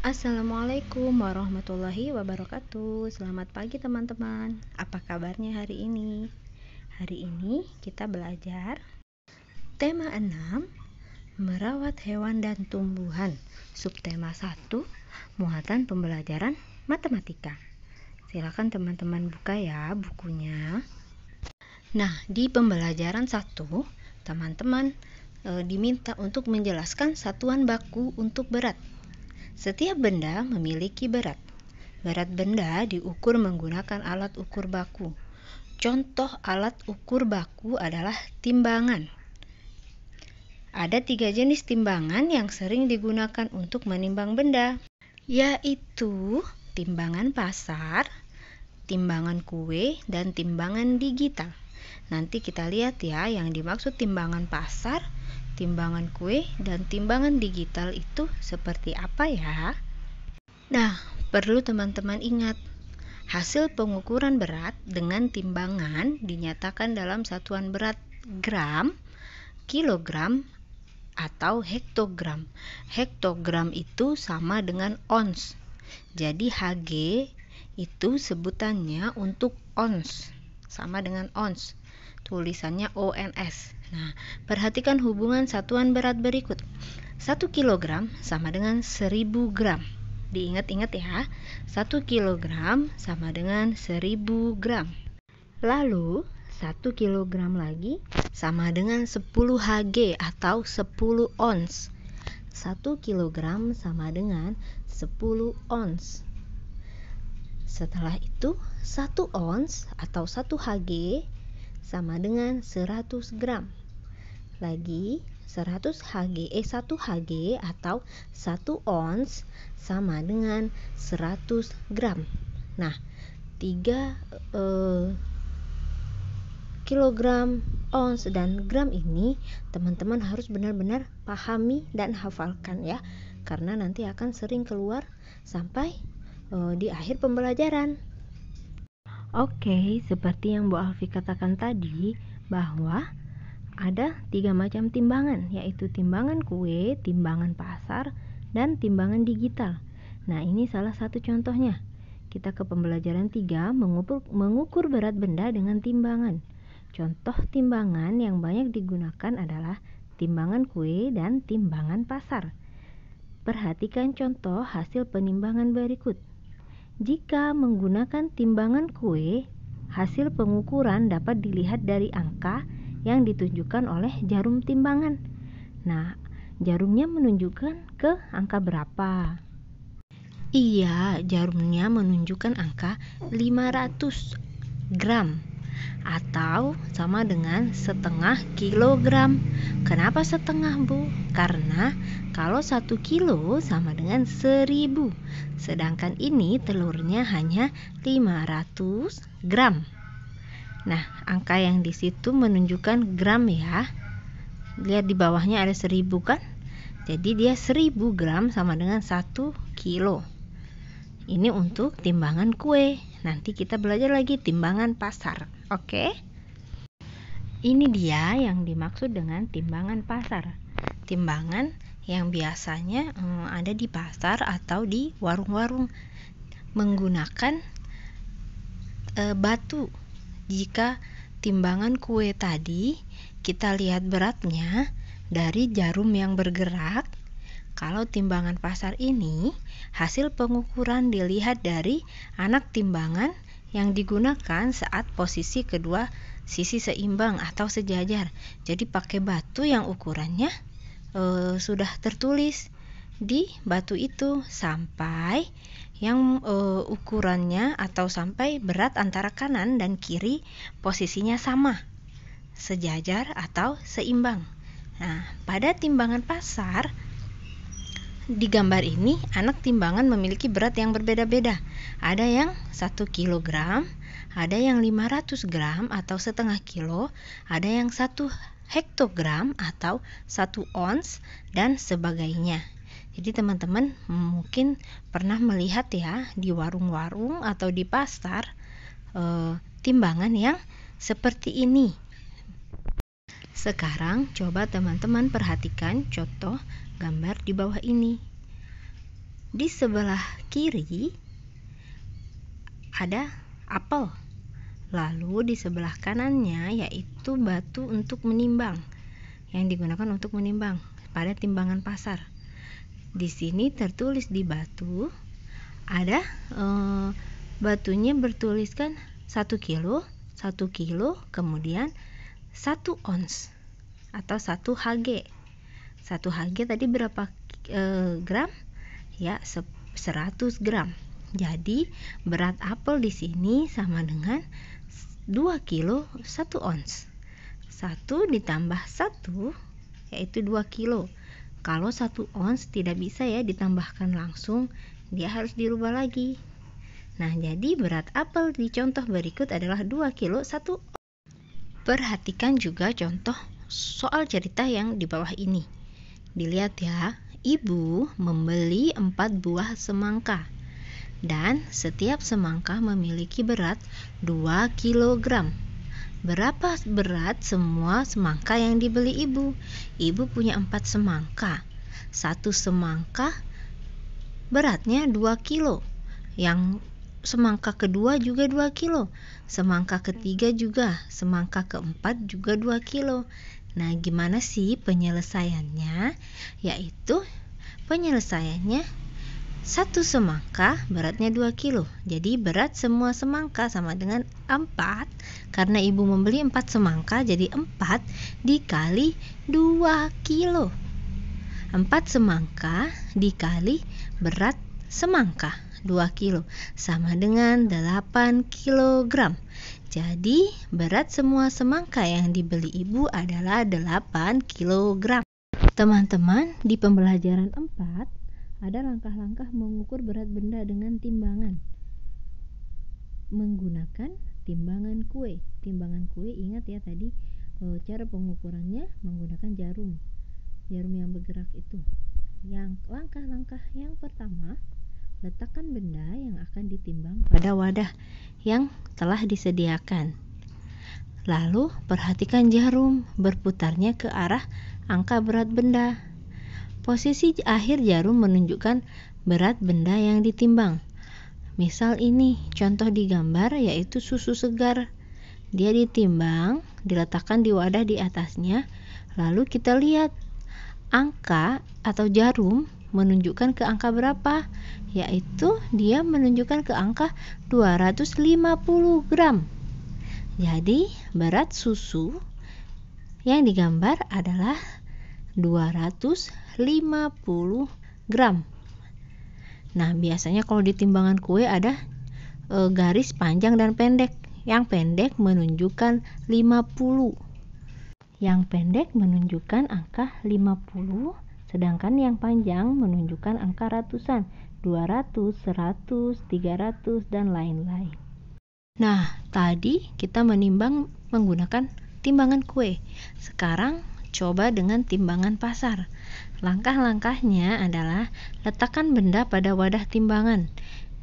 Assalamualaikum warahmatullahi wabarakatuh. Selamat pagi teman-teman. Apa kabarnya hari ini? Hari ini kita belajar tema 6, merawat hewan dan tumbuhan. Subtema 1, muatan pembelajaran matematika. Silakan teman-teman buka ya bukunya. Nah, di pembelajaran 1, teman-teman diminta untuk menjelaskan satuan baku untuk berat. Setiap benda memiliki berat. Berat benda diukur menggunakan alat ukur baku. Contoh alat ukur baku adalah timbangan. Ada 3 jenis timbangan yang sering digunakan untuk menimbang benda, yaitu timbangan pasar, timbangan kue, dan timbangan digital. Nanti kita lihat ya, yang dimaksud timbangan pasar, timbangan kue, dan timbangan digital itu seperti apa ya? Nah, perlu teman-teman ingat, hasil pengukuran berat dengan timbangan dinyatakan dalam satuan berat gram, kilogram, atau hektogram. Hektogram itu sama dengan ons. Jadi Hg itu sebutannya untuk ons, sama dengan ons. Tulisannya ONS. Nah, perhatikan hubungan satuan berat berikut. 1 kilogram sama dengan 1000 gram. Diingat-ingat ya, 1 kilogram sama dengan 1000 gram. Lalu, 1 kilogram lagi sama dengan 10 Hg atau 10 ons. 1 kilogram sama dengan 10 ons. Setelah itu, 1 ons atau 1 Hg sama dengan 100 gram. Lagi 1 Hg atau 1 ons sama dengan 100 gram. Nah, 3 kilogram, ons, dan gram ini teman-teman harus benar-benar pahami dan hafalkan ya, karena nanti akan sering keluar sampai di akhir pembelajaran. Oke, seperti yang Bu Alfi katakan tadi, bahwa ada 3 macam timbangan, yaitu timbangan kue, timbangan pasar, dan timbangan digital. Nah, ini salah satu contohnya. Kita ke pembelajaran 3, mengukur berat benda dengan timbangan. Contoh timbangan yang banyak digunakan adalah timbangan kue dan timbangan pasar. Perhatikan contoh hasil penimbangan berikut. Jika menggunakan timbangan kue, hasil pengukuran dapat dilihat dari angka yang ditunjukkan oleh jarum timbangan. Nah, jarumnya menunjukkan ke angka berapa? Iya, jarumnya menunjukkan angka 500 gram atau sama dengan setengah kilogram. Kenapa setengah, Bu? Karena kalau 1 kilo sama dengan 1000, sedangkan ini telurnya hanya 500 gram. Nah, angka yang di situ menunjukkan gram ya. Lihat di bawahnya ada 1000 kan? Jadi dia 1000 gram sama dengan 1 kilo. Ini untuk timbangan kue. Nanti kita belajar lagi timbangan pasar. Oke? Ini dia yang dimaksud dengan timbangan pasar. Timbangan yang biasanya ada di pasar atau di warung-warung menggunakan batu. Jika timbangan kue tadi kita lihat beratnya dari jarum yang bergerak, kalau timbangan pasar ini hasil pengukuran dilihat dari anak timbangan yang digunakan saat posisi kedua sisi seimbang atau sejajar. Jadi pakai batu yang ukurannya sudah tertulis di batu itu sampai yang ukurannya atau sampai berat antara kanan dan kiri posisinya sama, sejajar atau seimbang. Nah, pada timbangan pasar di gambar ini anak timbangan memiliki berat yang berbeda-beda. Ada yang 1 kilogram, ada yang 500 gram atau setengah kilo, ada yang 1 hektogram atau 1 ons, dan sebagainya. Jadi teman-teman mungkin pernah melihat ya di warung-warung atau di pasar timbangan yang seperti ini. Sekarang coba teman-teman perhatikan contoh gambar di bawah ini. Di sebelah kiri ada apel. Lalu di sebelah kanannya yaitu batu untuk menimbang, yang digunakan untuk menimbang pada timbangan pasar. Di sini tertulis di batu ada batunya bertuliskan 1 kilo, 1 kilo, kemudian 1 ons atau 1 Hg. 1 Hg tadi berapa gram? Ya, 100 gram. Jadi berat apel di sini sama dengan 2 kilo 1 ons. 1 ditambah 1 yaitu 2 kilo. Kalau 1 ons tidak bisa ya ditambahkan langsung, dia harus dirubah lagi. Nah, jadi berat apel di contoh berikut adalah 2 kilo 1 ons. Perhatikan juga contoh soal cerita yang di bawah ini. Dilihat ya, ibu membeli 4 buah semangka. Dan setiap semangka memiliki berat 2 kg. Berapa berat semua semangka yang dibeli ibu? Ibu punya 4 semangka. 1 semangka beratnya 2 kilo. Yang semangka kedua juga 2 kilo. Semangka ketiga juga. Semangka keempat juga 2 kilo. Nah, gimana sih penyelesaiannya? Yaitu penyelesaiannya 1 semangka beratnya 2 kilo. Jadi berat semua semangka sama dengan 4. Karena ibu membeli 4 semangka, jadi 4 dikali 2 kilo. 4 semangka dikali berat semangka 2 kilo sama dengan 8 kilogram. Jadi berat semua semangka yang dibeli ibu adalah 8 kilogram. Teman-teman, di pembelajaran 4 ada langkah-langkah mengukur berat benda dengan timbangan. Menggunakan timbangan kue. Timbangan kue, ingat ya tadi cara pengukurannya menggunakan jarum yang bergerak itu. Yang langkah-langkah yang pertama, letakkan benda yang akan ditimbang pada wadah yang telah disediakan. Lalu perhatikan jarum berputarnya ke arah angka berat benda. Posisi akhir jarum menunjukkan berat benda yang ditimbang. Misal ini contoh di gambar yaitu susu segar. Dia ditimbang, diletakkan di wadah di atasnya. Lalu kita lihat angka atau jarum menunjukkan ke angka berapa? Yaitu dia menunjukkan ke angka 250 gram. Jadi berat susu yang digambar adalah 250 gram. Nah, biasanya kalau di timbangan kue ada garis panjang dan pendek. Yang pendek menunjukkan 50. Yang pendek menunjukkan angka 50, sedangkan yang panjang menunjukkan angka ratusan, 200, 100, 300 dan lain-lain. Nah, tadi kita menimbang menggunakan timbangan kue. Sekarang coba dengan timbangan pasar. Langkah-langkahnya adalah letakkan benda pada wadah timbangan.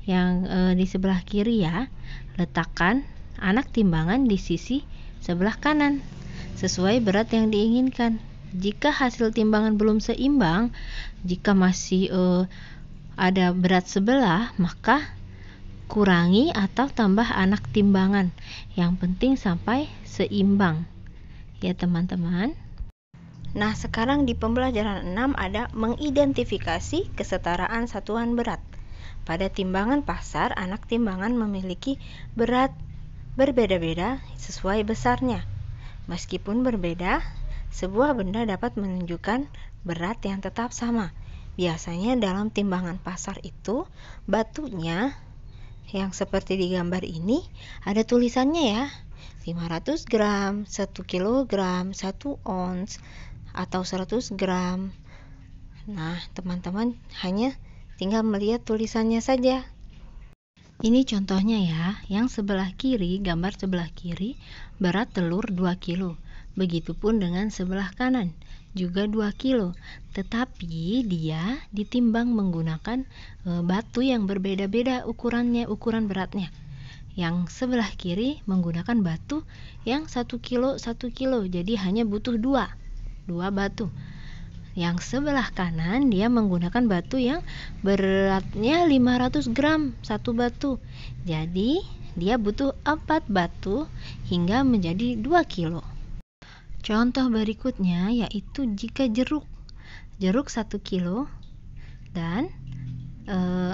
Yang di sebelah kiri ya, letakkan anak timbangan di sisi sebelah kanan sesuai berat yang diinginkan. Jika hasil timbangan belum seimbang, jika masih ada berat sebelah, maka kurangi atau tambah anak timbangan. Yang penting sampai seimbang. Ya teman-teman. Nah, sekarang di pembelajaran 6 ada mengidentifikasi kesetaraan satuan berat. Pada timbangan pasar, anak timbangan memiliki berat berbeda-beda sesuai besarnya. Meskipun berbeda, sebuah benda dapat menunjukkan berat yang tetap sama. Biasanya dalam timbangan pasar itu, batunya yang seperti di gambar ini ada tulisannya ya. 500 gram, 1 kilogram, 1 ons, atau 100 gram. Nah, teman-teman hanya tinggal melihat tulisannya saja. Ini contohnya ya, yang sebelah kiri, gambar sebelah kiri, berat telur 2 kilo. Begitupun dengan sebelah kanan, juga 2 kilo. Tetapi dia ditimbang menggunakan batu yang berbeda-beda ukuran beratnya. Yang sebelah kiri menggunakan batu yang 1 kilo 1 kilo, jadi hanya butuh 2 batu. Yang sebelah kanan dia menggunakan batu yang beratnya 500 gram satu batu. Jadi dia butuh 4 batu hingga menjadi 2 kilo. Contoh berikutnya yaitu jika jeruk 1 kilo dan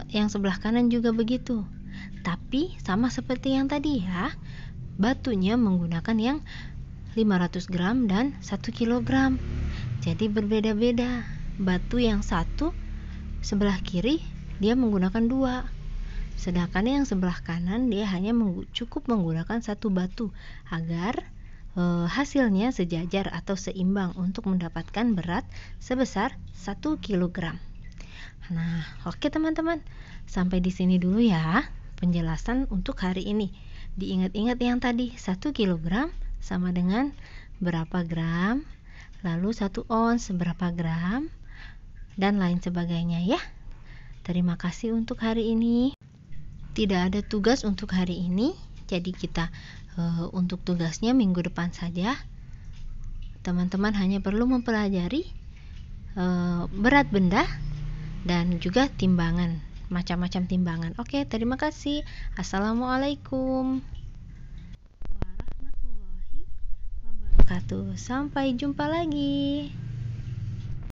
yang sebelah kanan juga begitu. Tapi sama seperti yang tadi ya, batunya menggunakan yang 500 gram dan 1 kilogram. Jadi berbeda-beda. Batu yang satu sebelah kiri dia menggunakan 2. Sedangkan yang sebelah kanan dia hanya cukup menggunakan 1 batu agar hasilnya sejajar atau seimbang untuk mendapatkan berat sebesar 1 kilogram. Nah, oke teman-teman. Sampai di sini dulu ya penjelasan untuk hari ini. Diingat-ingat yang tadi, 1 kilogram sama dengan berapa gram, lalu 1 ons berapa gram, dan lain sebagainya ya. Terima kasih untuk hari ini. Tidak ada tugas untuk hari ini, jadi kita untuk tugasnya minggu depan saja. Teman-teman hanya perlu mempelajari berat benda dan juga timbangan, macam-macam timbangan. Oke, terima kasih. Assalamualaikum warahmatullahi wabarakatuh. Sampai jumpa lagi.